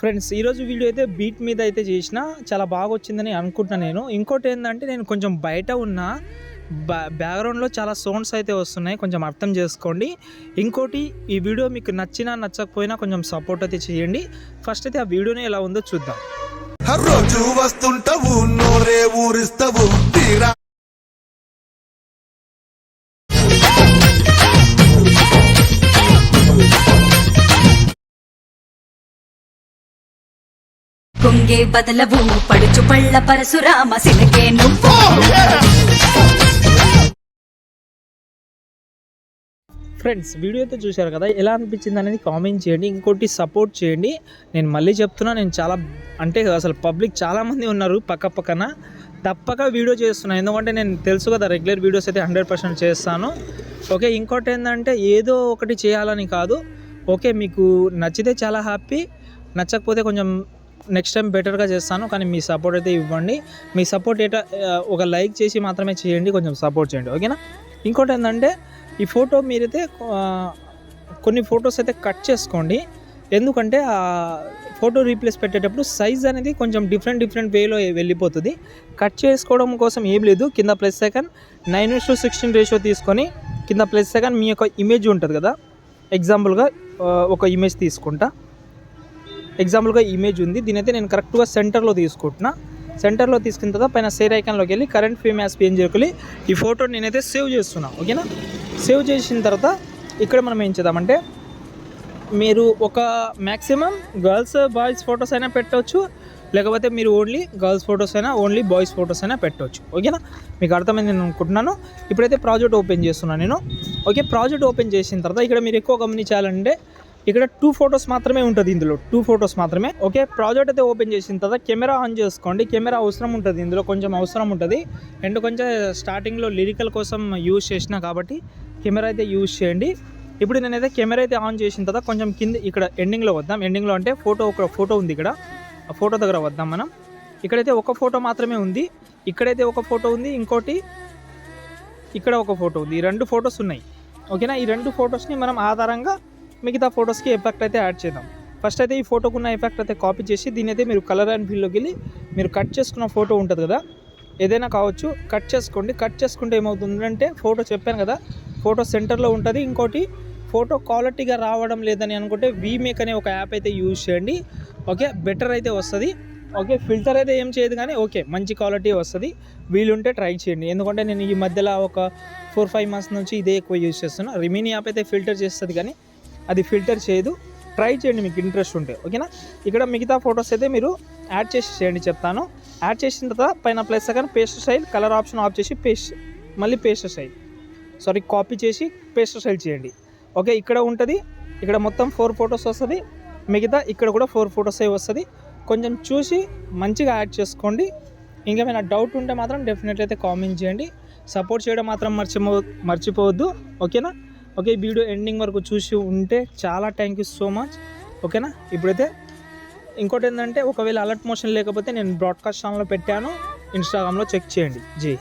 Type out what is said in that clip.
Friends ఈరోజు video అయితే beat మీద అయితే చేసిన చాలా బాగా వచ్చిందని అనుకుంటున్నాను నేను. ఇంకోటి ఏంటంటే నేను కొంచెం బయట ఉన్న బ్యాక్గ్రౌండ్లో చాలా సౌండ్స్ అయితే వస్తున్నాయి, కొంచెం అర్థం చేసుకోండి. ఇంకోటి ఈ వీడియో మీకు నచ్చినా నచ్చకపోయినా కొంచెం సపోర్ట్ అయితే చేయండి. ఫస్ట్ అయితే ఆ వీడియోని ఎలా ఉందో చూద్దాం. రోజు వస్తుంటావు నోరే ఊరిస్తావు తీరా కొంగే బదలవు పడుచు పళ్ళ పరశురామ సిలకే నువ్వు. ఫ్రెండ్స్ వీడియో అయితే చూశారు కదా, ఎలా అనిపించింది అనేది కామెంట్ చేయండి. ఇంకోటి సపోర్ట్ చేయండి. నేను మళ్ళీ చెప్తున్నా, నేను చాలా అంటే అసలు పబ్లిక్ చాలామంది ఉన్నారు పక్కన, తప్పక వీడియో చేస్తున్నాను. ఎందుకంటే నేను తెలుసు కదా, రెగ్యులర్ వీడియోస్ అయితే 100% చేస్తాను. ఓకే, ఇంకోటి ఏంటంటే ఏదో ఒకటి చేయాలని కాదు. ఓకే, మీకు నచ్చితే చాలా హ్యాపీ, నచ్చకపోతే కొంచెం నెక్స్ట్ టైం బెటర్గా చేస్తాను. కానీ మీ సపోర్ట్ అయితే ఇవ్వండి. మీ సపోర్ట్ ఒక లైక్ చేసి మాత్రమే చేయండి, కొంచెం సపోర్ట్ చేయండి, ఓకేనా. ఇంకోటి ఏంటంటే ఈ ఫోటో మీరైతే కొన్ని ఫొటోస్ అయితే కట్ చేసుకోండి. ఎందుకంటే ఆ ఫోటో రీప్లేస్ పెట్టేటప్పుడు సైజ్ అనేది కొంచెం డిఫరెంట్ వేలో వెళ్ళిపోతుంది. కట్ చేసుకోవడం కోసం ఏం లేదు, కింద +2 9:16 రేషియో తీసుకొని కింద +2 మీ యొక్క ఇమేజ్ ఉంటుంది కదా. ఎగ్జాంపుల్గా ఒక ఇమేజ్ తీసుకుంటా. ఎగ్జాంపుల్గా ఇమేజ్ ఉంది, దీని అయితే నేను కరెక్ట్గా సెంటర్లో తీసుకుంటున్నా. సెంటర్లో తీసుకున్న తర్వాత పైన షేర్ ఐకాన్లోకి వెళ్ళి కరెంట్ ఫ్రేమ్ యాజ్ PNG వెళ్ళి ఈ ఫోటోని నేనైతే సేవ్ చేస్తున్నా, ఓకేనా. సేవ్ చేసిన తర్వాత ఇక్కడ మనం ఏం చేద్దామంటే, మీరు ఒక మ్యాక్సిమం గర్ల్స్ బాయ్స్ ఫొటోస్ అయినా పెట్టవచ్చు, లేకపోతే మీరు ఓన్లీ గర్ల్స్ ఫొటోస్ అయినా ఓన్లీ బాయ్స్ ఫొటోస్ అయినా పెట్టవచ్చు, ఓకేనా. మీకు అర్థమైంది నేను అనుకుంటున్నాను. ఇప్పుడైతే ప్రాజెక్ట్ ఓపెన్ చేస్తున్నాను నేను. ఓకే, ప్రాజెక్ట్ ఓపెన్ చేసిన తర్వాత ఇక్కడ మీరు ఎక్కువ గమనించాలంటే ఇక్కడ 2 ఫొటోస్ మాత్రమే ఉంటుంది, ఇందులో 2 ఫొటోస్ మాత్రమే. ఓకే, ప్రాజెక్ట్ అయితే ఓపెన్ చేసిన తర్వాత కెమెరా ఆన్ చేసుకోండి. కెమెరా అవసరం ఉంటుంది, ఇందులో కొంచెం అవసరం ఉంటుంది. అండ్ కొంచెం స్టార్టింగ్లో లిరికల్ కోసం యూజ్ చేసిన కాబట్టి కెమెరా అయితే యూజ్ చేయండి. ఇప్పుడు నేనైతే కెమెరా అయితే ఆన్ చేసిన తర్వాత కొంచెం కింద ఇక్కడ ఎండింగ్లో వద్దాం. ఎండింగ్లో అంటే ఒక ఫోటో ఉంది ఇక్కడ, ఆ ఫోటో దగ్గర వద్దాం మనం. ఇక్కడైతే ఒక ఫోటో మాత్రమే ఉంది, ఇక్కడైతే ఒక ఫోటో ఉంది, ఇంకోటి ఇక్కడ ఒక ఫోటో ఉంది. ఈ 2 ఫొటోస్ ఉన్నాయి, ఓకేనా. ఈ 2 ఫొటోస్ని మనం ఆధారంగా మిగతా ఫొటోస్కి ఎఫెక్ట్ అయితే యాడ్ చేద్దాం. ఫస్ట్ అయితే ఈ ఫోటోకున్న ఎఫెక్ట్ అయితే కాపీ చేసి దీని అయితే మీరు కలర్ అండ్ ఫీల్డ్లోకి వెళ్ళి మీరు కట్ చేసుకున్న ఫోటో ఉంటుంది కదా, ఏదైనా కావచ్చు, కట్ చేసుకోండి. కట్ చేసుకుంటే ఏమవుతుందంటే ఫోటో చెప్పాను కదా, ఫోటో సెంటర్లో ఉంటుంది. ఇంకోటి ఫోటో క్వాలిటీగా రావడం లేదని అనుకుంటే VMake అనే ఒక యాప్ అయితే యూజ్ చేయండి, ఓకే. బెటర్ అయితే వస్తుంది, ఓకే. ఫిల్టర్ అయితే ఏం చేయదు కానీ ఓకే, మంచి క్వాలిటీ వస్తుంది. వీలుంటే ట్రై చేయండి. ఎందుకంటే నేను ఈ మధ్యలో ఒక 4-5 మంత్స్ నుంచి ఇదే ఎక్కువ యూజ్ చేస్తున్నాను. రిమినీ యాప్ అయితే ఫిల్టర్ చేస్తుంది కానీ అది ఫిల్టర్ చేయదు. ట్రై చేయండి మీకు ఇంట్రెస్ట్ ఉంటే, ఓకేనా. ఇక్కడ మిగతా ఫొటోస్ అయితే మీరు యాడ్ చేసి చేయండి, చెప్తాను. యాడ్ చేసిన తర్వాత పైన +2 paste style colour option off చేసి మళ్ళీ కాపీ చేసి పేస్ట్ స్టైల్ చేయండి, ఓకే. ఇక్కడ ఉంటుంది, ఇక్కడ మొత్తం 4 ఫొటోస్ వస్తుంది, మిగతా ఇక్కడ కూడా 4 ఫొటోస్ వస్తుంది. కొంచెం చూసి మంచిగా యాడ్ చేసుకోండి. ఇంకేమైనా డౌట్ ఉంటే మాత్రం డెఫినెట్లీ అయితే కామెంట్ చేయండి. సపోర్ట్ చేయడం మాత్రం మర్చిపోవద్దు, ఓకేనా. ఓకే, ఈ వీడియో ఎండింగ్ వరకు చూసి ఉంటే చాలా థ్యాంక్ యూ సో మచ్, ఓకేనా. ఇప్పుడైతే ఇంకోటి ఏంటంటే, ఒకవేళ అలర్ట్ మోషన్ లేకపోతే నేను బ్రాడ్కాస్ట్ ఛానల్లో పెట్టాను, ఇన్స్టాగ్రామ్లో చెక్ చేయండి. జై